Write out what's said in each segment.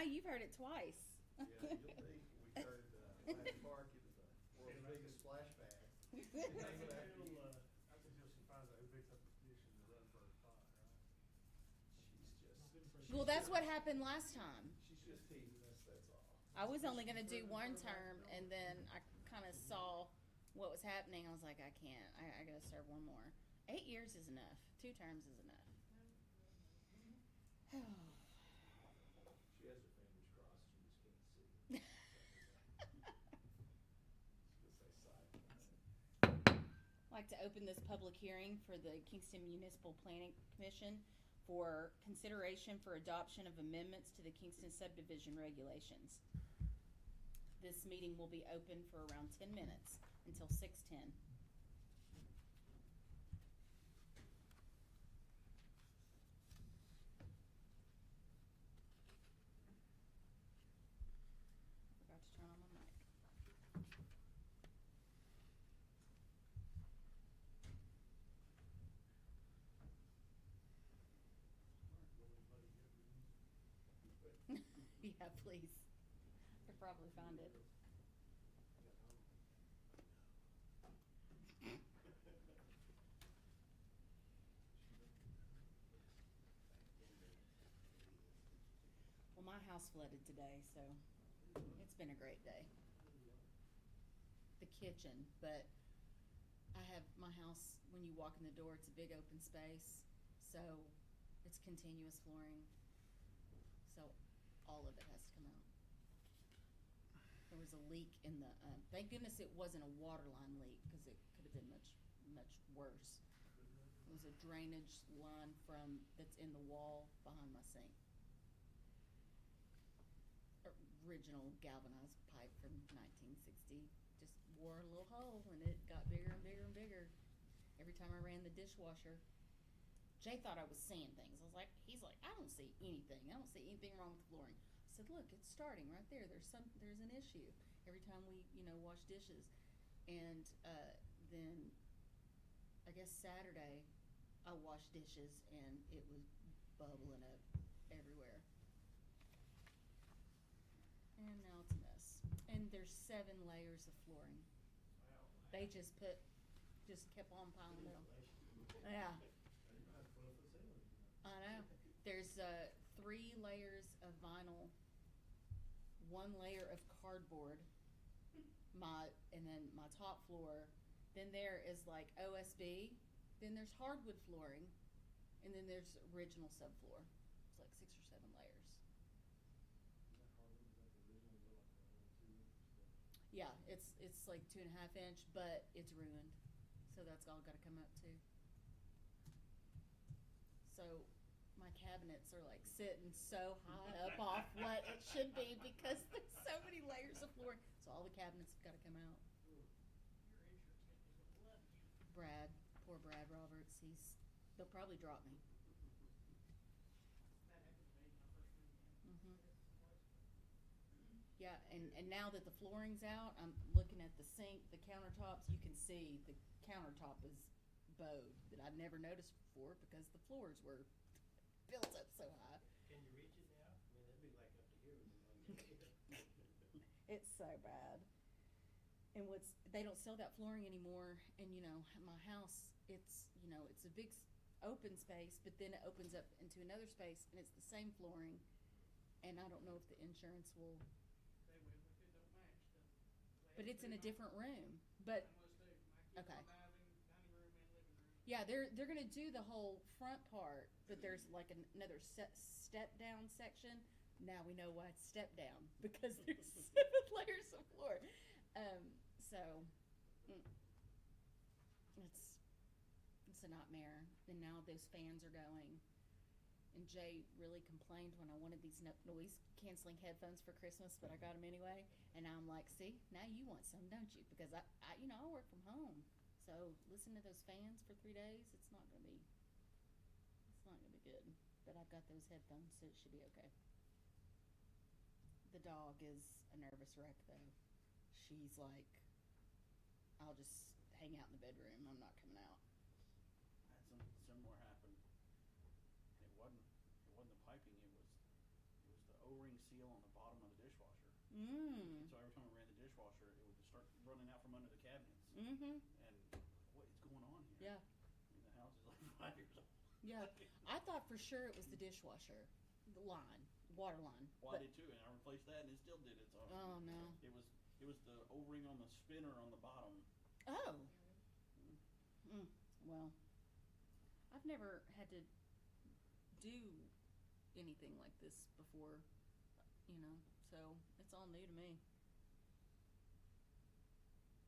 you've heard it twice. Yeah, you'll be. We heard last park, it was the world's biggest splash pad. That's until she finds out who picks up the dish and the run for her pot, right? She's Well, that's what happened last time. she's just teasing us, that's all. I was only gonna do one term, and then I kinda saw what was happening. I was like, I can't. I gotta serve one more. 8 years is enough. 2 terms is enough. She has her fingers crossed, you just can't see. Just say silent. I'd like to open this public hearing for the Kingston Municipal Planning Commission for consideration for adoption of amendments to the Kingston subdivision regulations. This meeting will be open for around 10 minutes until 6:10. Forgot to turn on my mic. Yeah, please. Could probably find it. Well, my house flooded today, so it's been a great day. The kitchen, but I have my house, when you walk in the door, it's a big open space, so it's continuous flooring. So all of it has to come out. There was a leak in the, thank goodness it wasn't a water line leak, because it could have been much, much worse. It was a drainage line that's in the wall behind my sink. Original galvanized pipe from 1960, just wore a little hole, and it got bigger and bigger and bigger. Every time I ran the dishwasher, Jay thought I was seeing things. He's like, I don't see anything. I don't see anything wrong with the flooring. I said, look, it's starting right there. There's an issue every time we, wash dishes. And then I guess Saturday I washed dishes and it was bubbling up everywhere. And now it's a mess. And there's 7 layers of flooring. Wow. They just kept on piling up. Yeah. I know. There's 3 layers of vinyl, 1 layer of cardboard, and then my top floor. Then there is like OSB. Then there's hardwood flooring, and then there's original subfloor. It's like 6 or 7 layers. Yeah, it's like 2.5 inch, but it's ruined. So that's all gotta come up too. So my cabinets are like sitting so high up off what it should be because there's so many layers of flooring. So all the cabinets have gotta come out. Your insurance company's gonna love you. Brad, poor Brad Roberts, they'll probably drop me. That happened to me my first weekend. Mhm. Yeah, and now that the flooring's out, I'm looking at the sink, the countertops, you can see the countertop is bowed that I've never noticed before because the floors were built up so high. Can you reach it now? I mean, that'd be like up to here when you want to get here. It's so bad. And they don't sell that flooring anymore, and my house, it's a big open space, but then it opens up into another space and it's the same flooring, and I don't know if the insurance will. They will if it don't match them. But it's in a different room. But Must do. My kids okay. all dining room and living room. Yeah, they're gonna do the whole front part, but there's like another step down section. Now we know why it's step down because there's 7 layers of floor. It's a nightmare. And now those fans are going. And Jay really complained when I wanted these noise canceling headphones for Christmas, but I got them anyway. And now I'm like, see, now you want some, don't you? Because I work from home. So listen to those fans for 3 days, it's not gonna be good. But I've got those headphones, so it should be okay. The dog is a nervous wreck though. She's like, I'll just hang out in the bedroom, I'm not coming out. I had something similar happen. It wasn't the piping, it was the O-ring seal on the Mm. So every time I ran the dishwasher, it would just start running out from under the cabinets. Mm-hmm. And what is going on here? Yeah. I mean, the house is like 5 years old. Yeah. I thought for sure it was the dishwasher, the line, water line. Well, I But- did too, and I replaced that, and it still did it. So Oh no. it was the O-ring on the spinner on the bottom. Oh. Well, I've never had to do anything like this before, so it's all new to me.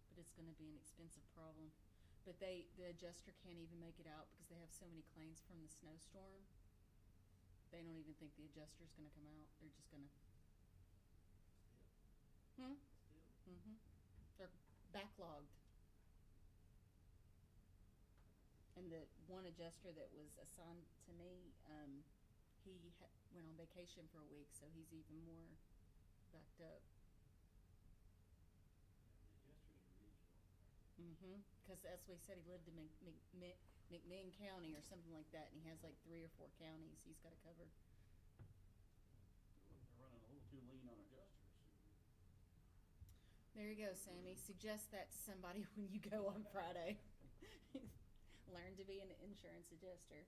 But it's going to be an expensive problem. But the adjuster can't even make it out because they have so many claims from the snowstorm. They don't even think the adjuster's going to come out. They're just going to. Still. Mm-hmm. They're backlogged. And the one adjuster that was assigned to me, he went on vacation for a week, so he's even more backed up. The adjusters are regional. Mm-hmm. Because that's what he said. He lived in McMinn County or something like that, and he has like 3 or 4 counties he's got to cover. They're running a little too lean on adjusters. There you go, Sammy. Suggest that to somebody when you go on Friday. Learn to be an insurance adjuster.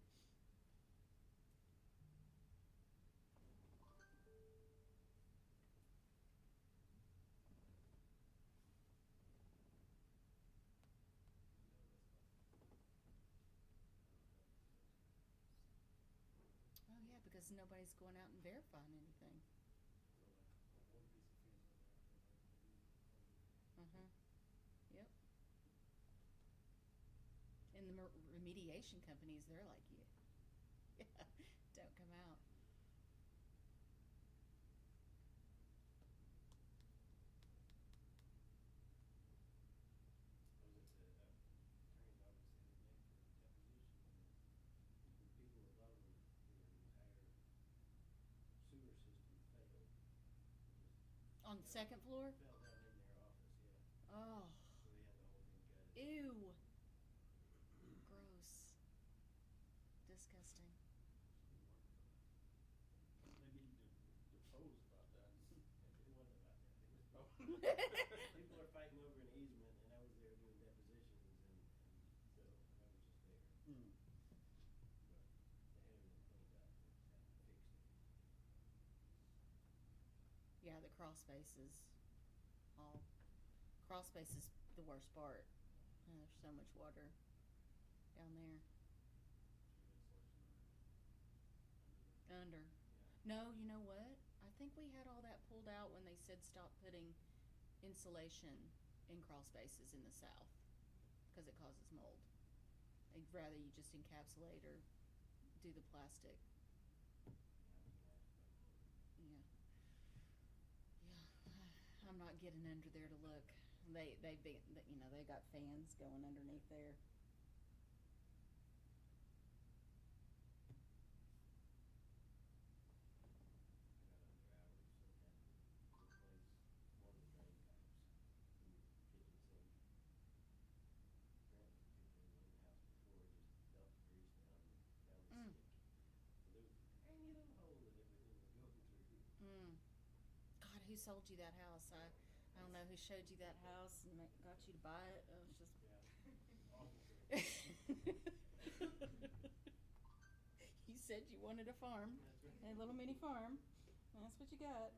Oh yeah, because nobody's going out and verifying anything. Uh-huh. Yep. And the remediation companies, they're like, yeah, don't come out. I was at the attorney's office the other day for a deposition, and the people above them, their entire sewer system failed. It On the second floor? fell down in their office, yeah. Oh, So they had the whole thing gutted. ew. Gross. Disgusting. They need to depose about that. It wasn't about that. It was Oh. people are fighting over an easement, and I was there doing depositions, and so I was just there. Mm. But they had everything cleaned up. They just hadn't fixed it. Yeah, the crawl spaces. Crawl space is the worst part. There's so much water down there. Under. Yeah. No, you know what? I think we had all that pulled out when they said stop putting insulation in crawl spaces in the south because it causes mold. They'd rather you just encapsulate or do the plastic. Yeah. Yeah. I'm not getting under there to look. They got fans going underneath there. Who sold you that house? I don't know who showed you that house and got you to buy it. It was just. You said you wanted a farm, a little mini farm. That's what you got.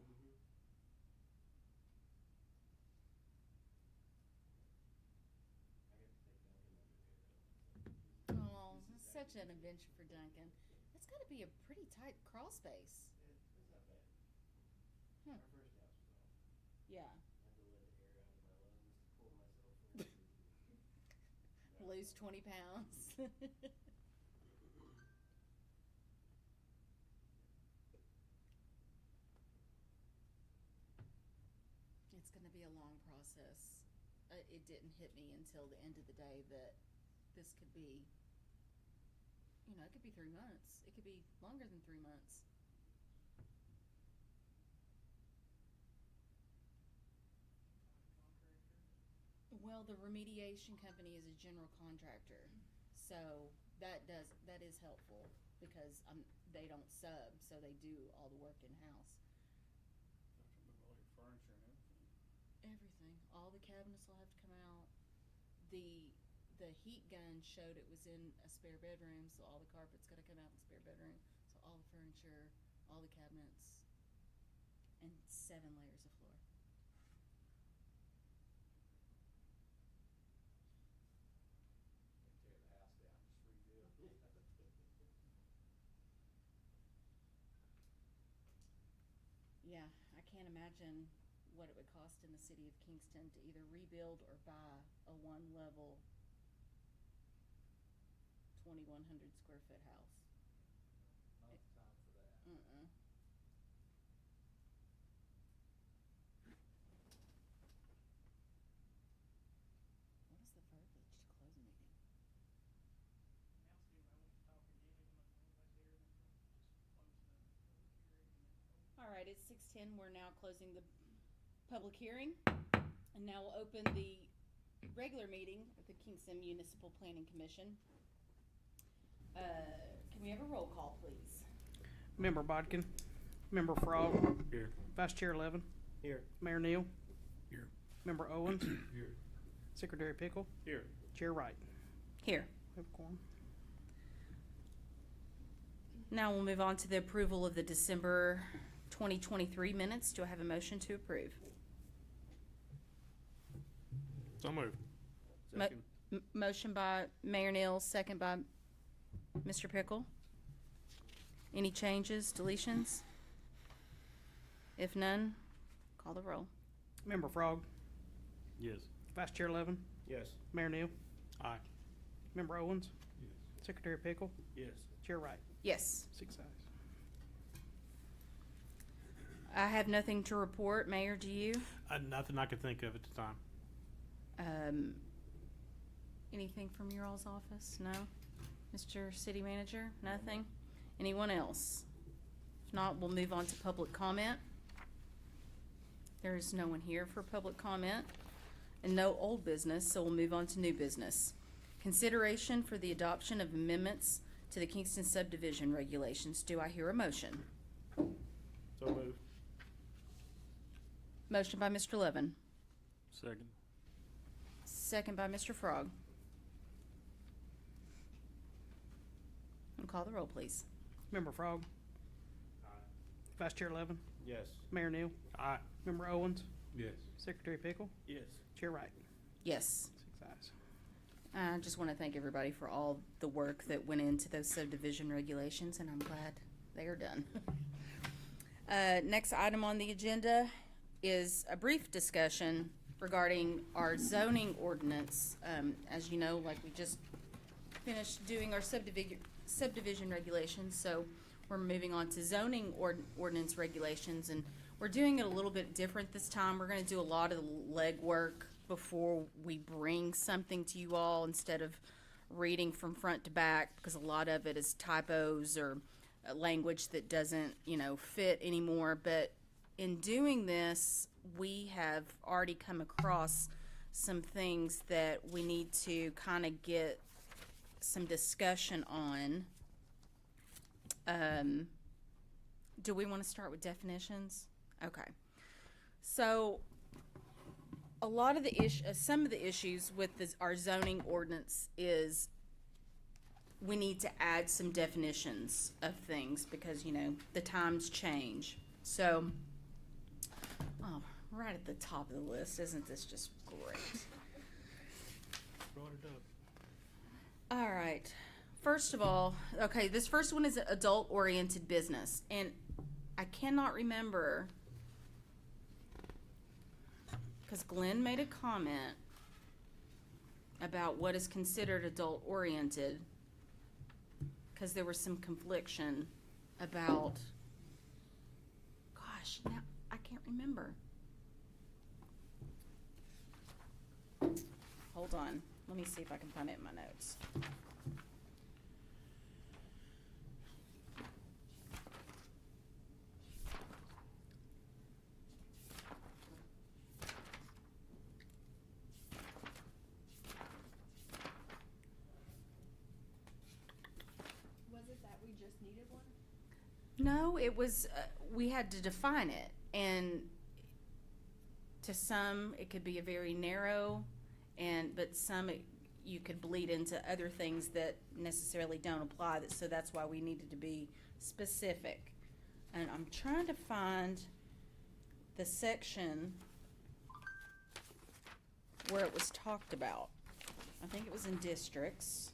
Oh, it's such an adventure for Duncan. That's got to be a pretty tight crawl space. It's not bad. Hmm. Our first house was awful. Yeah. I had to let the air out of my lungs to pull myself forward. Lose 20 pounds. It's going to be a long process. It didn't hit me until the end of the day that this could be, it could be 3 months. It could be longer than 3 months. Well, the remediation company is a general contractor, so that is helpful because they don't sub, so they do all the work in house. You have to move all your furniture and Everything. All the cabinets will have to come out. The heat gun showed it was in a spare bedroom, so all the carpet's gotta come out in the spare bedroom. So all the furniture, all the cabinets, and 7 layers of floor. Tear the house down, just rebuild. Yeah, I can't imagine what it would cost in the city of Kingston to either rebuild or buy a one-level 2,100 square foot house. Not the time for that. Mm-mm. What is the verbiage to close a meeting? Now, Steve, I want to talk again, even though nobody's here, and then just close the public hearing and then. All right, it's 6:10. We're now closing the public hearing. And now we'll open the regular meeting of the Kingston Municipal Planning Commission. Can we have a roll call, please? Member Bodkin. Member Frog. Here. Vice Chair Levin. Here. Mayor Neal. Here. Member Owens. Here. Secretary Pickle. Here. Chair Wright. Here. We have a quorum. Now we'll move on to the approval of the December 2023 minutes. Do I have a motion to approve? So moved. Mo- Motion by Mayor Neal, second by Mr. Pickle. Any changes, deletions? If none, call the roll. Member Frog. Yes. Vice Chair Levin. Yes. Mayor Neal. Aye. Member Owens. Yes. Secretary Pickle. Yes. Chair Wright. Yes. 6 ayes. I have nothing to report. Mayor, do you? Nothing I could think of at the time. Anything from your all's office? No? Mr. City Manager? Nothing? Anyone else? If not, we'll move on to public comment. There is no one here for public comment and no old business, so we'll move on to new business. Consideration for the adoption of amendments to the Kingston subdivision regulations. Do I hear a motion? So moved. Motion by Mr. Levin. Second. Second by Mr. Frog. And call the roll, please. Member Frog. Vice Chair Levin. Yes. Mayor Neal. Aye. Member Owens. Yes. Secretary Pickle. Yes. Chair Wright. Yes. 6 ayes. I just want to thank everybody for all the work that went into those subdivision regulations, and I'm glad they are done. Next item on the agenda is a brief discussion regarding our zoning ordinance. As you know, like we just finished doing our subdivision regulations, so we're moving on to zoning ordinance regulations, and we're doing it a little bit different this time. We're going to do a lot of the legwork before we bring something to you all instead of reading from front to back, because a lot of it is typos or language that doesn't, fit anymore. But in doing this, we have already come across some things that we need to kind of get some discussion on. Do we want to start with definitions? Okay. So a lot of the some of the issues with our zoning ordinance is we need to add some definitions of things because, the times change. So, right at the top of the list, isn't this just great? Brought it up. All right. First of all, okay, this first one is adult-oriented business, and I cannot remember because Glenn made a comment about what is considered adult-oriented because there was some confliction about, gosh, now I can't remember. Hold on. Let me see if I can find it in my notes. Was it that we just needed one? No, it was, we had to define it, and to some, it could be a very narrow, but some, you could bleed into other things that necessarily don't apply, so that's why we needed to be specific. And I'm trying to find the section where it was talked about. I think it was in districts.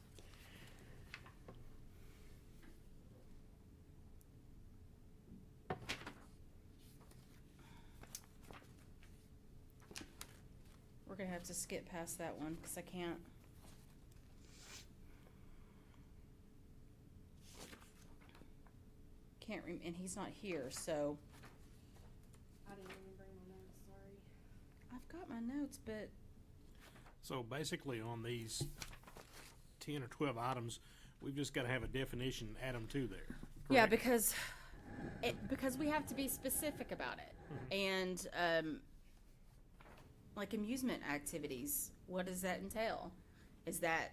We're gonna have to skip past that one, because I can't. And he's not here, so. I didn't even bring my notes, sorry. I've got my notes, but So basically on these 10 or 12 items, we've just gotta have a definition, and add them to there. yeah, correct? because we have to be specific about it. And like amusement activities, what does that entail? Is that,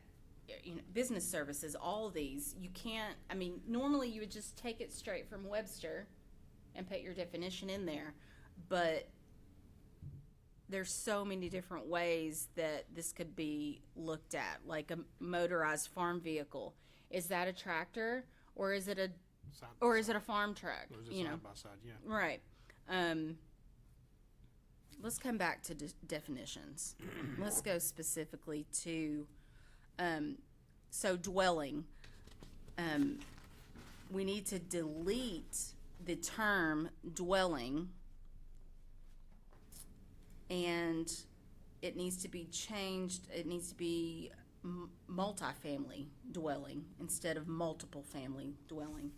business services, all these, you can't, I mean, normally you would just take it straight from Webster and put your definition in there, but there's so many different ways that this could be looked at, like a motorized farm vehicle. Is that a tractor, or is it a farm truck? Or is it side by side, yeah. Right. Let's come back to definitions. Let's go specifically to, so dwelling. We need to delete the term dwelling, and it needs to be changed. It needs to be multifamily dwelling instead of multiple family dwelling.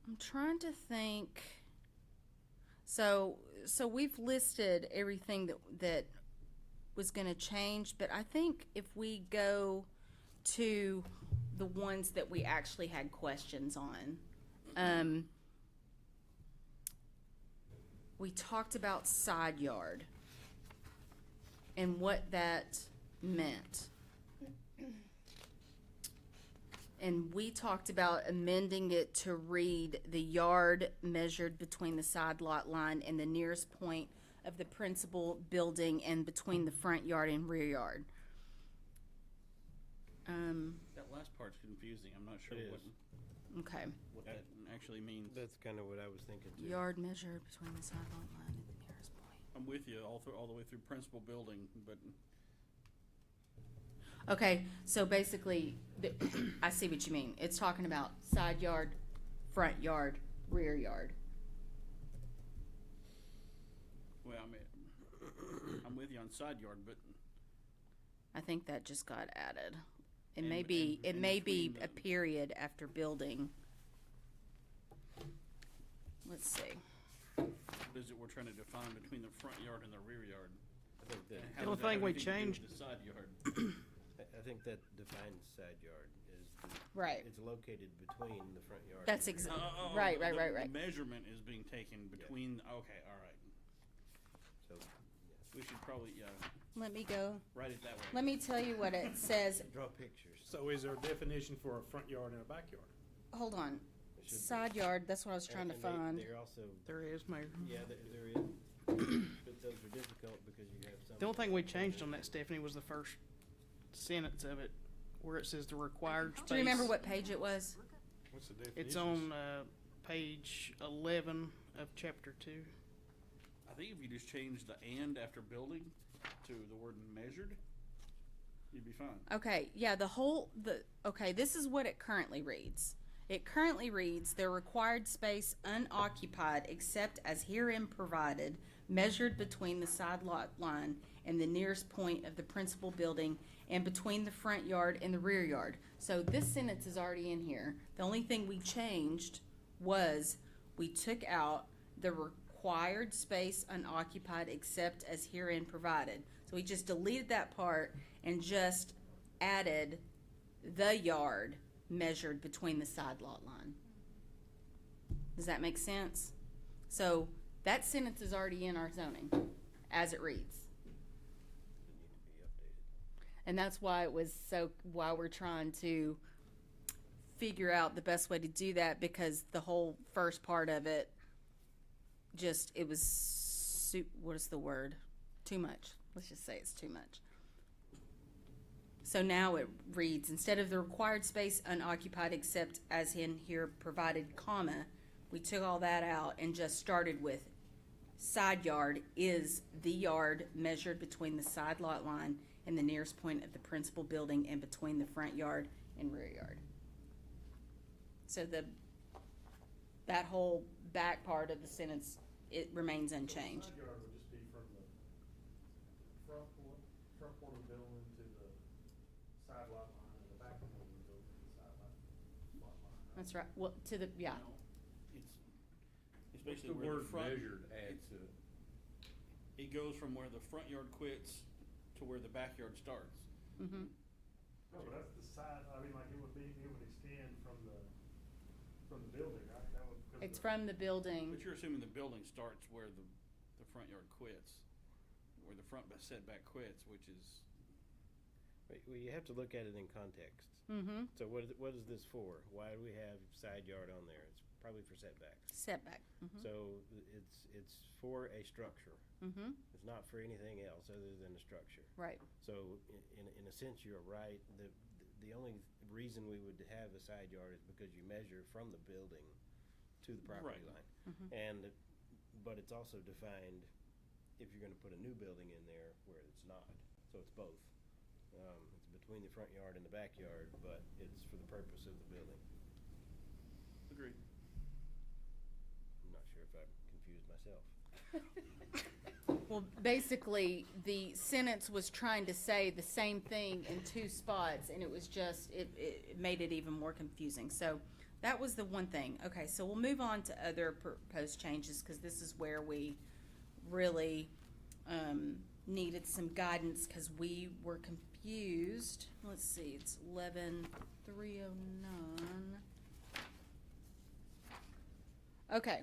I'm trying to think. So we've listed everything that was going to change, but I think if we go to the ones that we actually had questions on, we talked about side yard and what that meant. And we talked about amending it to read the yard measured between the side lot line and the nearest point of the principal building and between the front yard and rear yard. That last part's confusing. I'm not sure It what, is. Okay. what that actually means. That's kind of what I was thinking too. Yard measured between the side lot line and the nearest point. I'm with you all the way through principal building, but Okay, so basically, I see what you mean. It's talking about side yard, front yard, rear yard. well, I mean, I'm with you on side yard, but I think that just got added. It And- may be, and- it and may be between a the- period after building. Let's see. what is it we're trying to define between the front yard and the rear yard? I think that, And The how only does that thing have we anything to do with changed- the side yard. I think that defines side yard is Right. it's located between the front yard. That's and the rear yard. Right, the- right. The measurement is being taken between, okay, all right. So, We should probably, Let me go. write it that way. Let me tell you what it says. draw pictures. So is there a definition for a front yard and a backyard? Hold on. It should be. Side yard, that's what I was trying to And find. They're also, There is, Mayor. yeah, there is, but those are difficult because you have some. The only thing we changed on that, Stephanie, was the first sentence of it, where it says the required space. Do you remember what page it was? What's the definition? It's on page 11 of chapter 2. I think if you just change the "and" after building to the word "measured," you'd be fine. Okay, yeah, okay, this is what it currently reads. It currently reads, the required space unoccupied except as herein provided, measured between the side lot line and the nearest point of the principal building and between the front yard and the rear yard. So this sentence is already in here. The only thing we changed was we took out the required space unoccupied except as herein provided. So we just deleted that part and just added the yard measured between the side lot line. Does that make sense? So that sentence is already in our zoning as it reads. That need to be updated. And that's why why we're trying to figure out the best way to do that, because the whole first part of it just, it was, what is the word? Too much. Let's just say it's too much. So now it reads, instead of the required space unoccupied except as in here provided, comma, we took all that out and just started with side yard is the yard measured between the side lot line and the nearest point of the principal building and between the front yard and rear yard. So that whole back part of the sentence, it remains unchanged. Side yard would just be from the front part of the building to the side lot line, and the back part of the building to the side lot line. That's right. Well, to the, yeah. No, it's What's basically the where word the front. measured add to it? It goes from where the front yard quits to where the backyard starts. Mm-hmm. No, but that's the side, I mean, like, it would extend from the building, right? That would, 'cause It's from the building. But you're assuming the building starts where the front yard quits, where the front setback quits, which is, Well, you have to look at it in context. Mm-hmm. So what is this for? Why do we have side yard on there? It's probably for setbacks. Setback. Mm-hmm. So it's for a structure. Mm-hmm. It's not for anything else other than a structure. Right. So in a sense, you're right. The only reason we would have a side yard is because you measure from the building to the property Right. line. Mm-hmm. But it's also defined if you're gonna put a new building in there where it's not. So it's both. It's between the front yard and the backyard, but it's for the purpose of the building. agreed. I'm not sure if I confused myself. Well, basically, the sentence was trying to say the same thing in two spots, and it was just, it made it even more confusing. So that was the one thing. Okay, so we'll move on to other proposed changes, because this is where we really needed some guidance, because we were confused. Let's see, it's 11-309. Okay.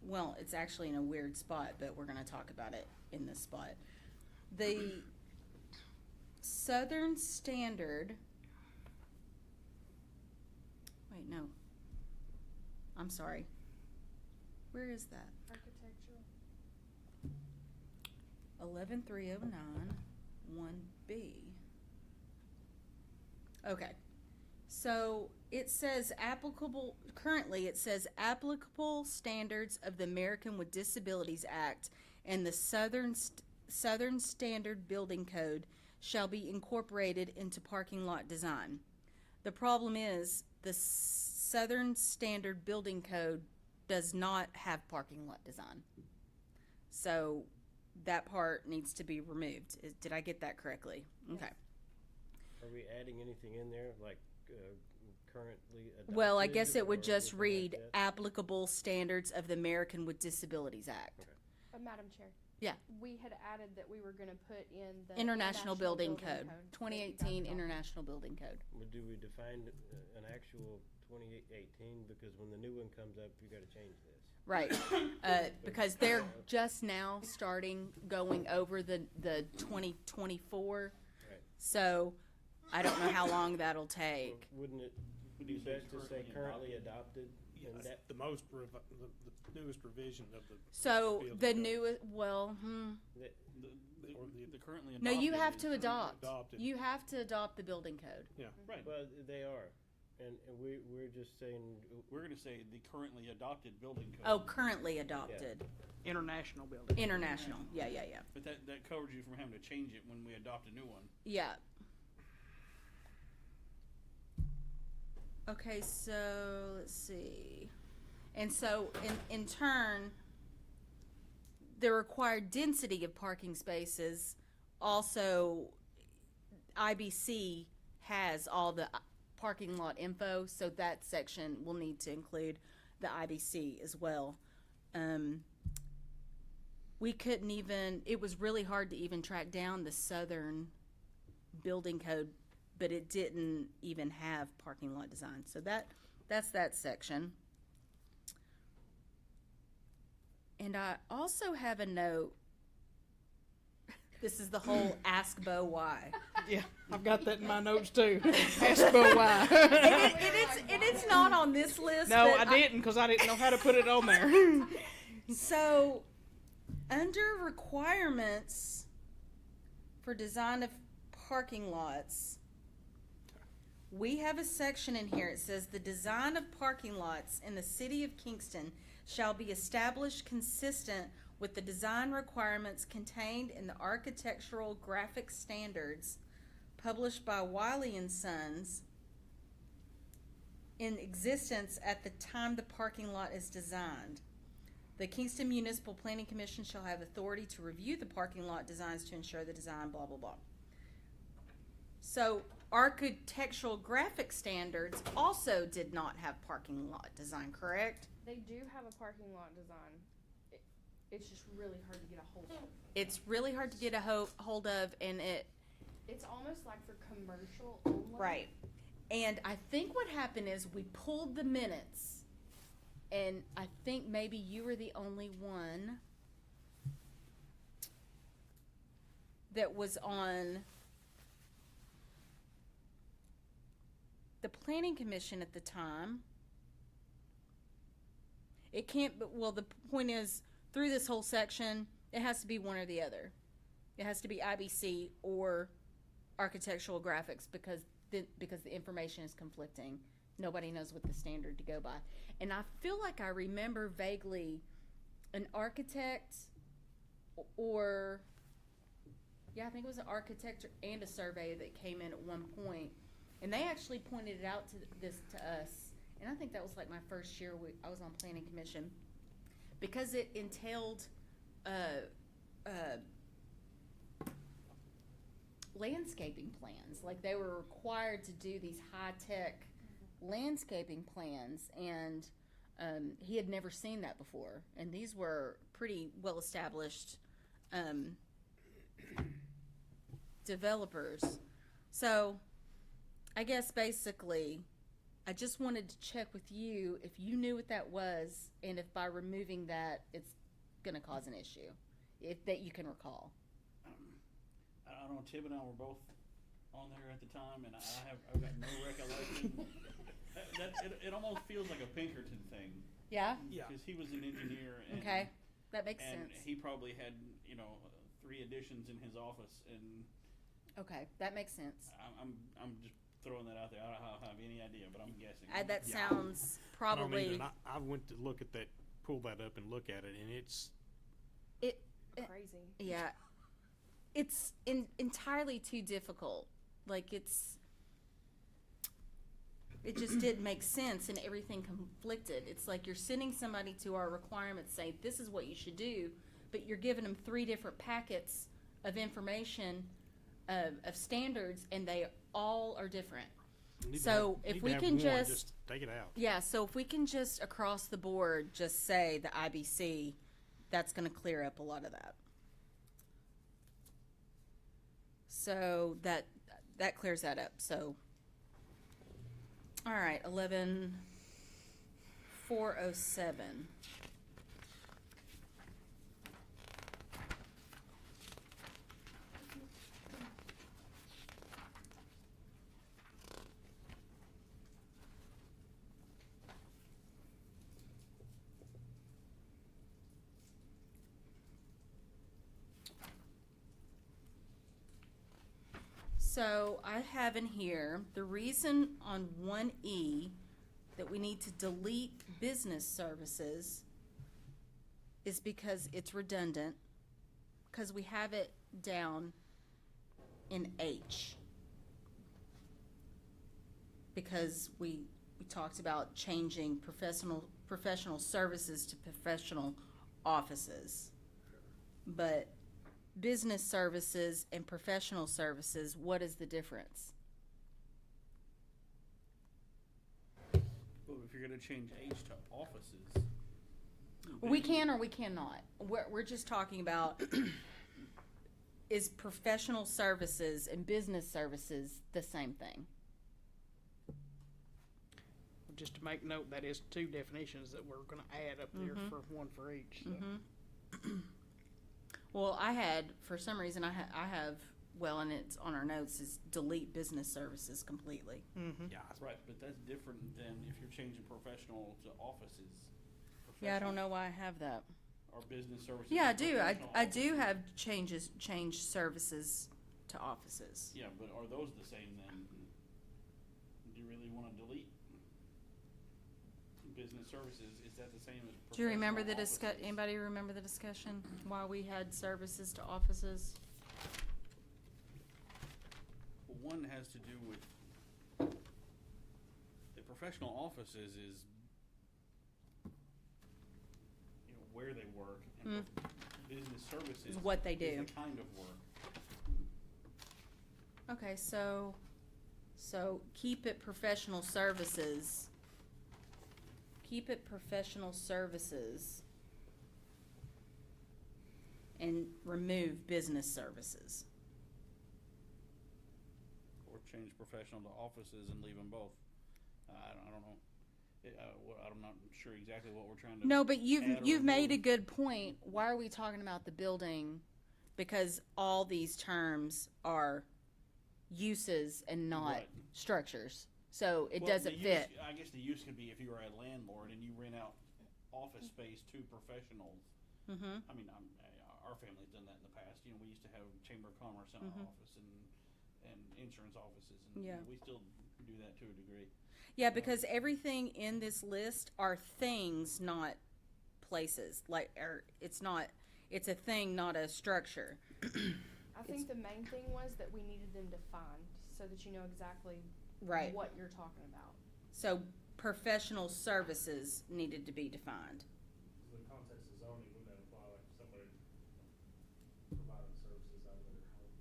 Well, it's actually in a weird spot, but we're gonna talk about it in this spot. The Southern Standard, wait, no. I'm sorry. Where is that? Architectural. 11-309, 1B. Okay. So it says currently it says applicable standards of the American with Disabilities Act and the Southern Standard Building Code shall be incorporated into parking lot design. The problem is the Southern Standard Building Code does not have parking lot design. So that part needs to be removed. Did I get that correctly? Okay. Are we adding anything in there, like currently adopted? Well, I guess it would or just anything read like that? applicable standards of the American with Disabilities Act. Okay. Madam Chair. Yeah. We had added that we were gonna put in the International Building Code, that you 2018 guys International Building Code. Well, do we define an actual 2018? Because when the new one comes up, you gotta change this. Right, because they're just now starting going over the 2024. Right. So I don't know how long that'll take. Wouldn't it Would be you say best to say currently adopted? And Yes, that, the newest revision of the. So Building the code. new, well, that, The currently adopted. no, you have to is- adopt. Adopted. You have to adopt the building code. Yeah. Right, well, they are. And we're just saying, we're gonna say the currently adopted building code. Oh, currently adopted. International building. International, yeah. But that covers you from having to change it when we adopt a new one. Yeah. Okay, so let's see. And so in turn, the required density of parking spaces also, IBC has all the parking lot info, so that section will need to include the IBC as well. We couldn't even, it was really hard to even track down the Southern Building Code, but it didn't even have parking lot design. So that's that section. And I also have a note. This is the whole ask Bo why. Yeah, I've got that in my notes too. Ask Bill why. It's not on this list. No, but I didn't because I didn't know how to put it on there. So, under requirements for design of parking lots, we have a section in here. It says the design of parking lots in the city of Kingston shall be established consistent with the design requirements contained in the architectural graphic standards published by Wiley and Sons in existence at the time the parking lot is designed. The Kingston Municipal Planning Commission shall have authority to review the parking lot designs to ensure the design, blah, blah, blah. So, architectural graphic standards also did not have parking lot design, correct? They do have a parking lot design. It's just really hard to get a hold of. It's really hard to get a hold of, and It's almost like for commercial only. right. And I think what happened is we pulled the minutes, and I think maybe you were the only one that was on the planning commission at the time. It can't, well, the point is, through this whole section, it has to be one or the other. It has to be IBC or architectural graphics because the information is conflicting. Nobody knows what the standard to go by. And I feel like I remember vaguely an architect or, yeah, I think it was an architect and a surveyor that came in at one point, and they actually pointed it out to us. And I think that was like my first year I was on planning commission, because it entailed landscaping plans. Like, they were required to do these high-tech landscaping plans, and he had never seen that before. And these were pretty well-established developers. So I guess basically I just wanted to check with you if you knew what that was, and if by removing that it's going to cause an issue, if that you can recall. I don't know, Tib and I were both on there at the time, and I've got no recollection. It almost feels like a Pinkerton thing. Yeah? Yeah. Because he was an engineer. And, Okay. That makes and sense. he probably had, 3 additions in his office, and Okay, that makes sense. I'm just throwing that out there. I don't have any idea, but I'm guessing. That Yeah. sounds I probably. don't either. I went to look at that, pull that up and look at it, and it's Crazy. Yeah, it's entirely too difficult. Like, it just didn't make sense, and everything conflicted. It's like you're sending somebody to our requirements saying this is what you should do, but you're giving them 3 different packets of information of standards, and they all are different. So if we can just take it out. Yeah, so if we can just across the board just say the IBC, that's going to clear up a lot of that. So that clears that up. So, all right, 11,407. So I have in here the reason on 1E that we need to delete business services is because it's redundant, because we have it down in H. Because we talked about changing professional services to professional offices. But business services and professional services, what is the difference? Well, if you're going to change H to offices. We can or we cannot. We're just talking about is professional services and business services the same thing? Just to make note, that is 2 definitions that we're going to add up there for one for each. So. Well, I had, for some reason, I have well, and it's on our notes, is delete business services completely. Mm-hmm. Yeah, Right, but that's different than if you're changing professional to offices. Yeah, I don't know why I have that. Or business services. Yeah, I to do. professional I do offices. have change services to offices. Yeah, but are those the same then? Do you really wanna delete business services? Is that the same as professional Do you remember the offices? anybody remember the discussion why we had services to offices? Well, one has to do with the professional offices is, you know, where they work, and business services Is what they do. is the kind of work. Okay, so keep it professional services. Keep it professional services. And remove business services. Or change professional to offices and leave them both. I don't know. I'm not sure exactly what we're trying to. No, but add you've or made a remove. good point. Why are we talking about the building? Because all these terms are uses and not Right. structures. So it Well, doesn't the fit. use, I guess the use could be if you were a landlord and you rent out office space to professionals. Mm-hmm. I mean, our family's done that in the past. You know, we used to have Chamber of Commerce in our office and insurance offices, and you Yeah. know, we still do that to a degree. Yeah, because everything in this list are things, not places. It's a thing, not a structure. I think the main thing was that we needed them defined so that you know exactly Right. what you're talking about. So professional services needed to be defined. The context of zoning wouldn't that apply, like somebody providing services out of their home?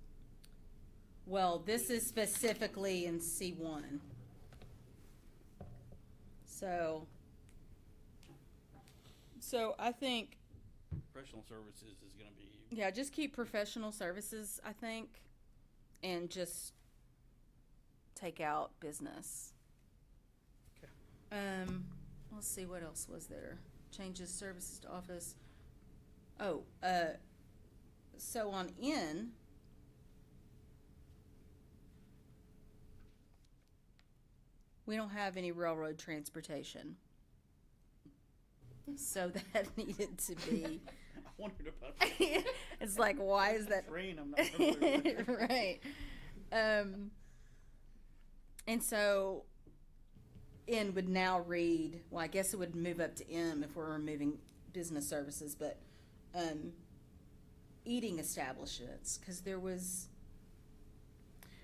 Well, this is specifically in C1. So I think, Professional services is going to be yeah, just keep professional services, I think, and just take out business. Okay. Let's see, what else was there? Changes services to office. Oh, so on N, we don't have any railroad transportation. So that needed to be. I wondered about that. It's like, why is that? Train, I'm not familiar with. Right. And so N would now read, well, I guess it would move up to M if we're removing business services, but eating establishments,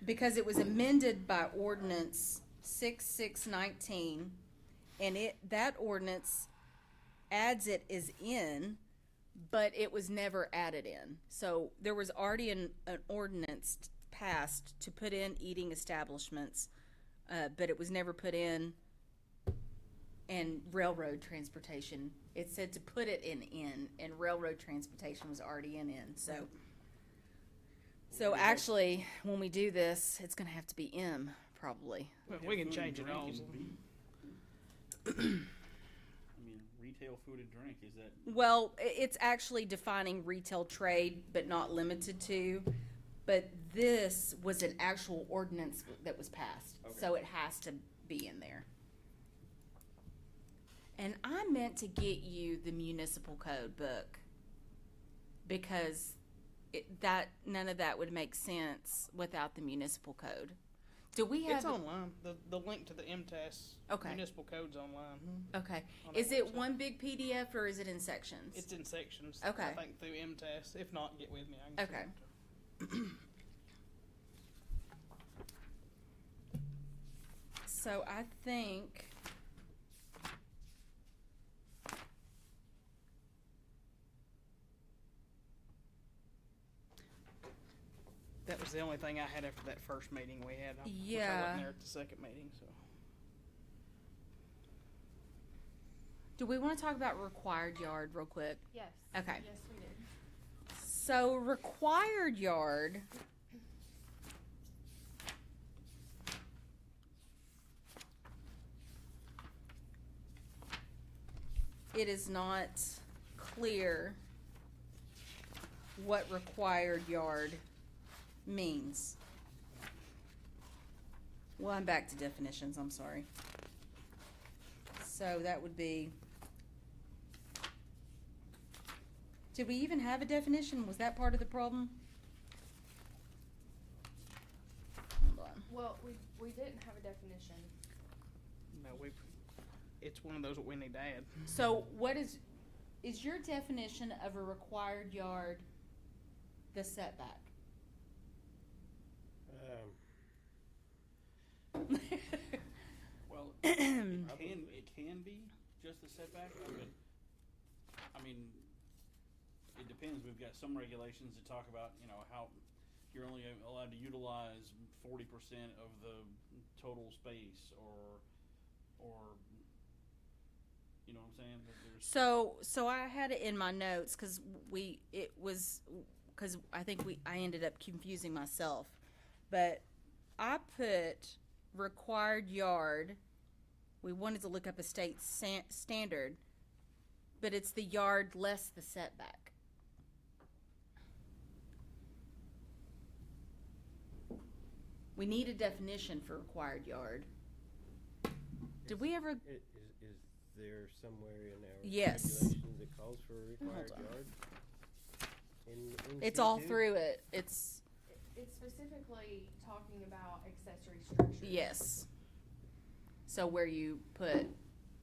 because it was amended by ordinance 6619, and that ordinance adds it as in, but it was never added in. So there was already an ordinance passed to put in eating establishments, but it was never put in, and railroad transportation. It said to put it in, and railroad transportation was already in. So actually, when we do this, it's going to have to be M, probably. Well, we can Food and change it drink all. and B. I mean, retail food and drink, is that, Well, it's actually defining retail trade, but not limited to. But this was an actual ordinance that was passed, Okay. so it has to be in there. And I meant to get you the municipal code book, because none of that would make sense without the municipal code. Do we have? It's online. The link to the MTS Okay. municipal code's online. Okay. on Is our it website. one big PDF or is it in sections? It's in sections. Okay. I think through MTS. If not, get with me. I can Okay. send it to you. So I think That was the only thing I had after that first meeting we had. I Yeah. wasn't there at the second meeting, so. do we want to talk about required yard real quick? Yes. Okay. Yes, we did. So required yard it is not clear what required yard means. Well, I'm back to definitions, I'm sorry. So that would be, did we even have a definition? Was that part of the problem? Hold on. Well, we didn't have a definition. No, it's one of those that we need to add. So what is your definition of a required yard the setback? Well, it can be just the setback, but, I mean, it depends. We've got some regulations that talk about, you know, how you're only allowed to utilize 40% of the total space, or, you know what I'm saying? That there's- So I had it in my notes because I ended up confusing myself, but I put required yard. We wanted to look up a state standard, but it's the yard less the setback. We need a definition for required yard. Did we ever? Is there somewhere in our Yes. regulations that calls for a required Hold on. yard? In It's all C2? through it. It's It's specifically talking about accessory structures. yes. So where you put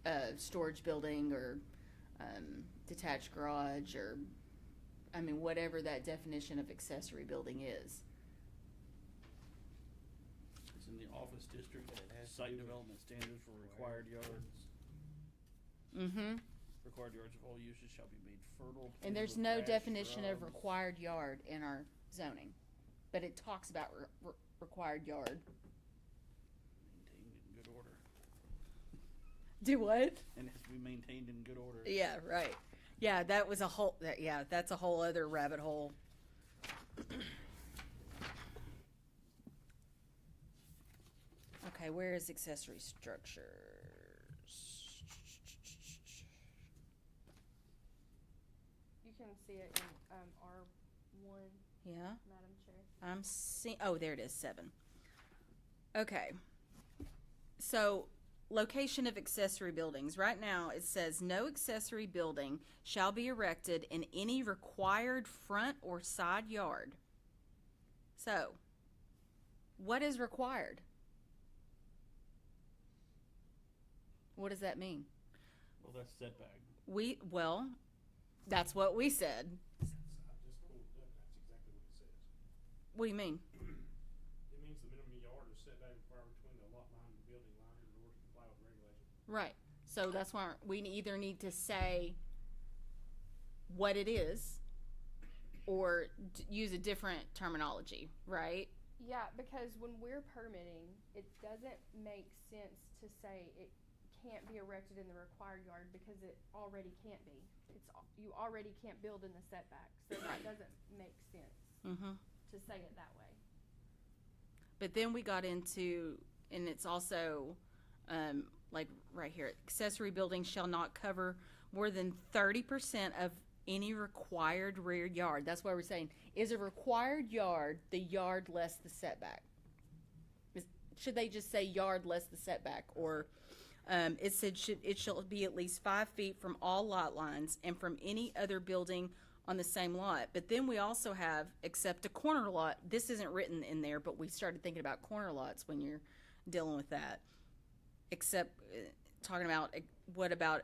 a storage building or detached garage or, I mean, whatever that definition of accessory building is. It's in the office district, And it has to site do with development standards for required yards. Mm-hmm. Required yards of all uses shall be made fertile. And there's pools no with grass, definition of shrubs. required yard in our zoning, but it talks about required yard. Maintained in good order. Do what? And it has to be maintained in good order. Yeah, right. Yeah, that was a whole. That's a whole other rabbit hole. Okay, where is accessory structures? You can see it in R1, Yeah, Madam Chair. I'm seeing. Oh, there it is. 7. Okay. So, location of accessory buildings. Right now, it says no accessory building shall be erected in any required front or side yard. So, what is required? What does that mean? Well, that's setback. Well, that's what we said. I just pulled it up, that's exactly what it says. What do you mean? It means the minimum yard is setback required between the lot line and the building line in order to comply with regulations. Right. So that's why we either need to say what it is or use a different terminology, right? Yeah, because when we're permitting, it doesn't make sense to say it can't be erected in the required yard because it already can't be. You already can't build in the setback, so that doesn't make sense Mm-hmm. to say it that way. But then we got into, and it's also, like right here, accessory buildings shall not cover more than 30% of any required rear yard. That's why we're saying, is a required yard the yard less the setback? Should they just say yard less the setback? Or it said it shall be at least 5 feet from all lot lines and from any other building on the same lot. But then we also have, except a corner lot. This isn't written in there, but we started thinking about corner lots when you're dealing with that. Except talking about what about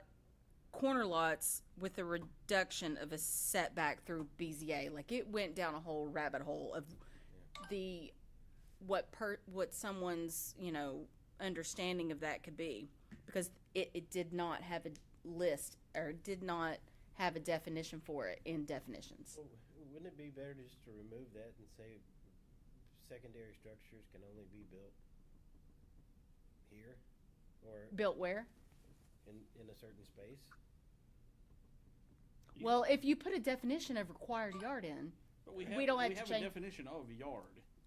corner lots with a reduction of a setback through BZA? Like it went down a whole rabbit hole of what someone's understanding of that could be, because it did not have a list or did not have a definition for it in definitions. Well, wouldn't it be better just to remove that and say secondary structures can only be built here or Built where? in a certain space? Well, if you put a definition of required yard in, But we don't have to have change- a definition of yard,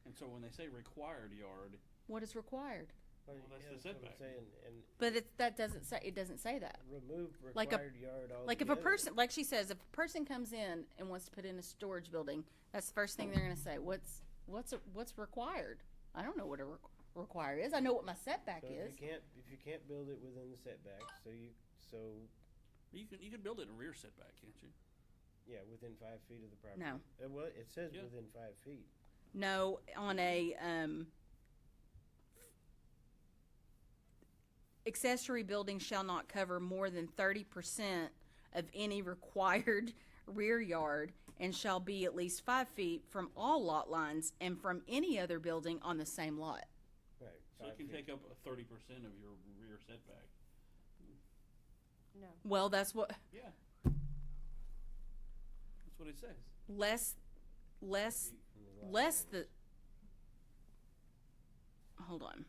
and so when they say required yard, what is required? Well, that's the what I'm setback. saying, and But it doesn't say that. remove Like a- required yard altogether. Like if a person, like she says, if a person comes in and wants to put in a storage building, that's the first thing they're gonna say. What's what's required. I don't know what a require is. I know what my setback So is. if you can't build it within the setback, You can build it in a rear setback, can't you? yeah, within 5 feet of the property. No. Well, it says Yeah. within 5 feet. No, on a accessory building shall not cover more than 30% of any required rear yard and shall be at least 5 feet from all lot lines and from any other building on the same lot. Right. So it can take up 30% of your rear setback. No. Well, that's what Yeah. That's what it says. less From the lot less lines. the hold on.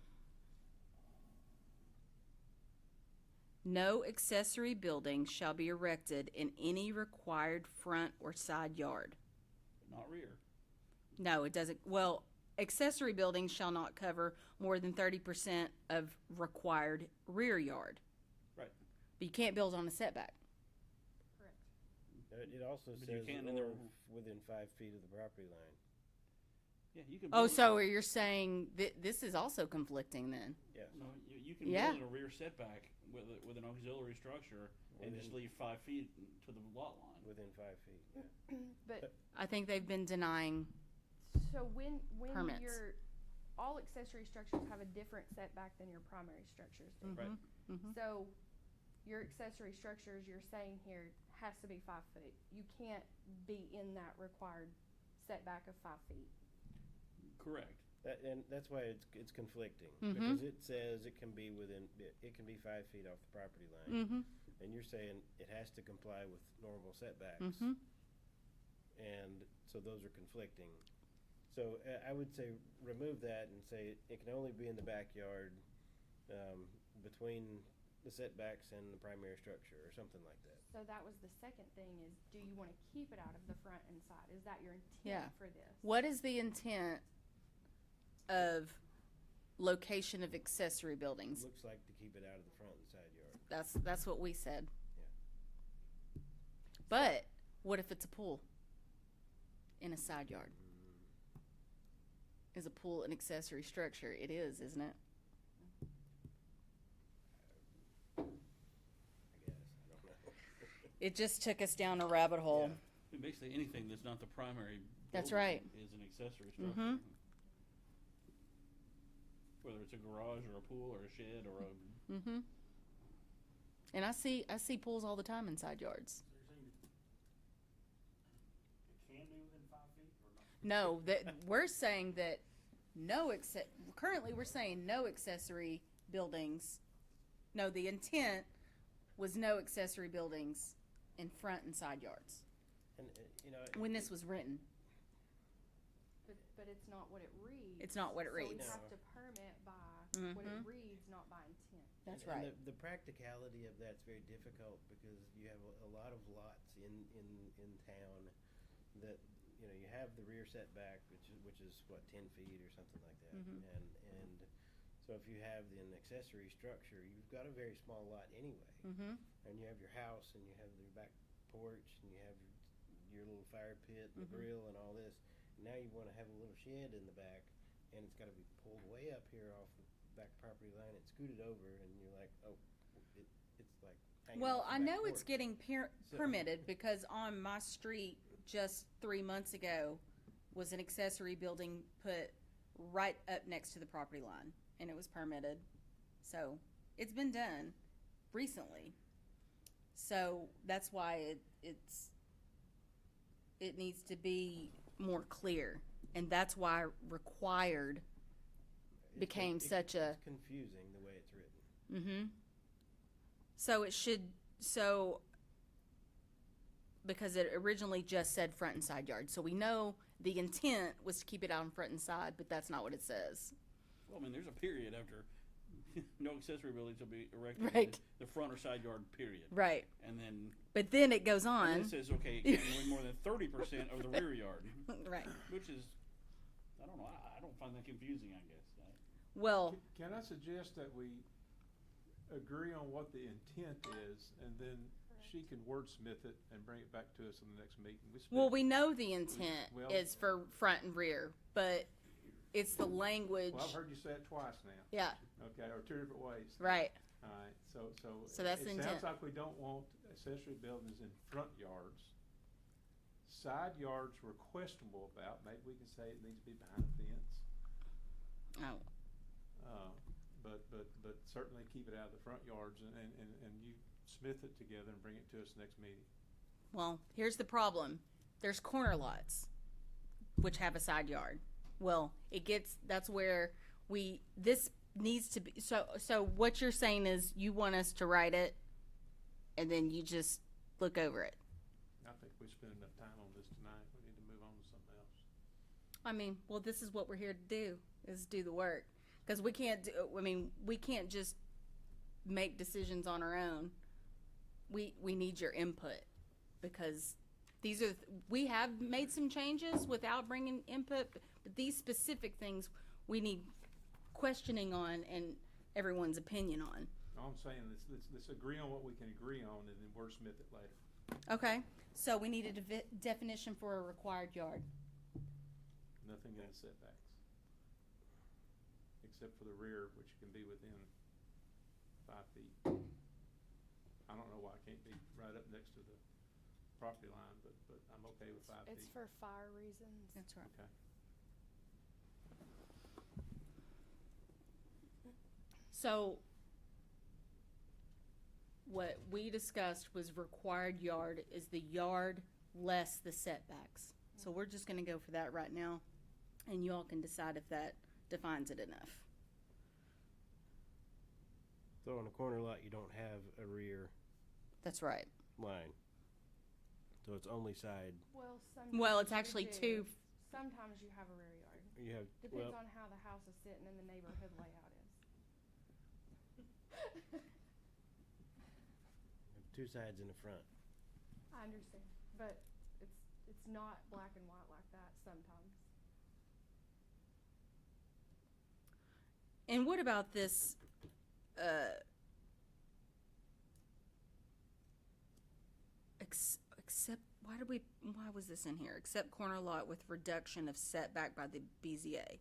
No accessory building shall be erected in any required front or side yard. Not rear. No, it doesn't. Well, accessory buildings shall not cover more than 30% of required rear yard. Right. But you can't build on a setback. Correct. It also But you says can in or the- within 5 feet of the property line. Yeah, you can. Oh, build- so you're saying this is also conflicting then? Yes. No, you can Yeah. build in a rear setback with an auxiliary structure and just leave 5 feet to the lot line. Within 5 feet. Yeah. But I think they've been denying. so when Permits. all accessory structures have a different setback than your primary structures do. Right. Mhm. So your accessory structures, you're saying here, has to be 5 feet. You can't be in that required setback of 5 feet. Correct. And that's why it's conflicting Mhm. because it says it can be 5 feet off the property line, Mm-hmm. and you're saying it has to comply with normal setbacks, Mm-hmm. and so those are conflicting. So I would say remove that and say it can only be in the backyard between the setbacks and the primary structure or something like that. So that was the second thing is, do you want to keep it out of the front and side? Is that your intent Yeah. for this? What is the intent of location of accessory buildings? Looks like to keep it out of the front and side yard. That's what we said. Yeah. But what if it's a pool in a side yard? Is a pool an accessory structure? It is, isn't it? I guess I don't know. It just took us down a rabbit hole. Yeah. I mean, basically, anything that's not the primary. That's building right. Is an accessory structure. Mhm. Whether it's a garage or a pool or a shed or a. Mm-hmm. And I see pools all the time in side yards. So you're saying it can be within 5 feet or not? No, that we're saying that currently we're saying no accessory buildings. No, the intent was no accessory buildings in front and side yards And when this was written. But it's not what it reads. It's not what it So reads. we have to permit by what it Mhm. reads, not by intent. That's and right. the practicality of that's very difficult because you have a lot of lots in town that you have the rear setback which is what 10 feet or something like that, Mhm. and so if you have an accessory structure, you've got a very small lot anyway, Mm-hmm. and you have your house and you have your back porch and you have your little fire pit and the Mhm. grill and all this. Now you want to have a little shed in the back, and it's got to be pulled way up here off the back property line and scooted over, and you're like, oh, it's like hanging Well, off the I back know it's porch. getting So- permitted because on my street just 3 months ago was an accessory building put right up next to the property line, and it was permitted. So it's been done recently. So that's why it needs to be more clear, and that's why required became such a. It's confusing the way it's written. Mm-hmm. So it should, because it originally just said front and side yard. So we know the intent was to keep it out in front and side, but that's not what it says. Well, I mean, there's a period after no accessory buildings will be erected. Right. The front or side yard period. Right. And then. But then it goes And on. then it says, okay, it can't be more than 30% of the rear yard. Right. Which is, I don't know, I don't find that confusing, I guess. Well, Can I suggest that we agree on what the intent is and then she can wordsmith it and bring it back to us in the next meeting. Well, we know the intent Well- is for front and rear, but it's the language. Well, I've heard you say it twice now. Yeah, Okay, or two different ways. right. All right, So that's the it intent. sounds like we don't want accessory buildings in front yards. Side yards we're questionable about. Maybe we can say it needs to be behind a fence. Oh, But certainly keep it out of the front yards and you smith it together and bring it to us next meeting. well, here's the problem. There's corner lots, which have a side yard. Well, that's where this needs to be, so what you're saying is you want us to write it and then you just look over it. I think we spent enough time on this tonight. We need to move on to something else. I mean, well, this is what we're here to do, is do the work. Because we can't just make decisions on our own. We need your input, because we have made some changes without bringing input, but these specific things we need questioning on and everyone's opinion on. All I'm saying is let's agree on what we can agree on and then wordsmith it later. Okay, so we need a definition for a required yard. Nothing in the setbacks. Except for the rear, which can be within 5 feet. I don't know why it can't be right up next to the property line, but I'm okay with 5 feet. It's for fire reasons. That's right. Okay. So what we discussed was required yard is the yard less the setbacks. So we're just gonna go for that right now, and you all can decide if that defines it enough. So on a corner lot, you don't have a rear That's right. line. So it's only side. Well, sometimes Well, it's you actually do. two. Sometimes you have a rear yard. You have, Depends well, on how the house is sitting and the neighborhood layout is. you have two sides in the front. I understand, but it's not black and white like that sometimes. And what about this, except, why was this in here? Except corner lot with reduction of setback by the BZA.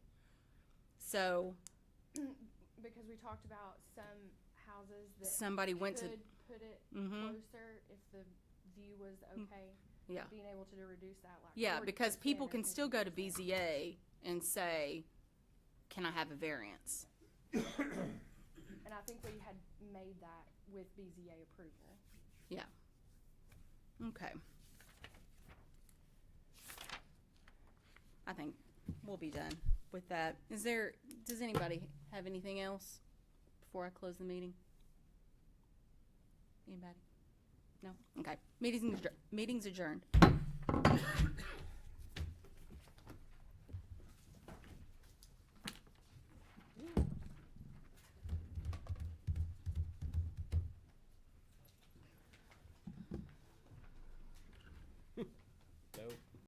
So Because we talked about some houses that somebody went to, could put it Mhm. closer if the view was okay. yeah. Being able to reduce that, like Yeah, because 40% people or can still go to 50%. BZA and say, can I have a variance? And I think we had made that with BZA approval. Yeah. Okay. I think we'll be done with that. Does anybody have anything else before I close the meeting? Anybody? No? Okay. Meeting's adjourned.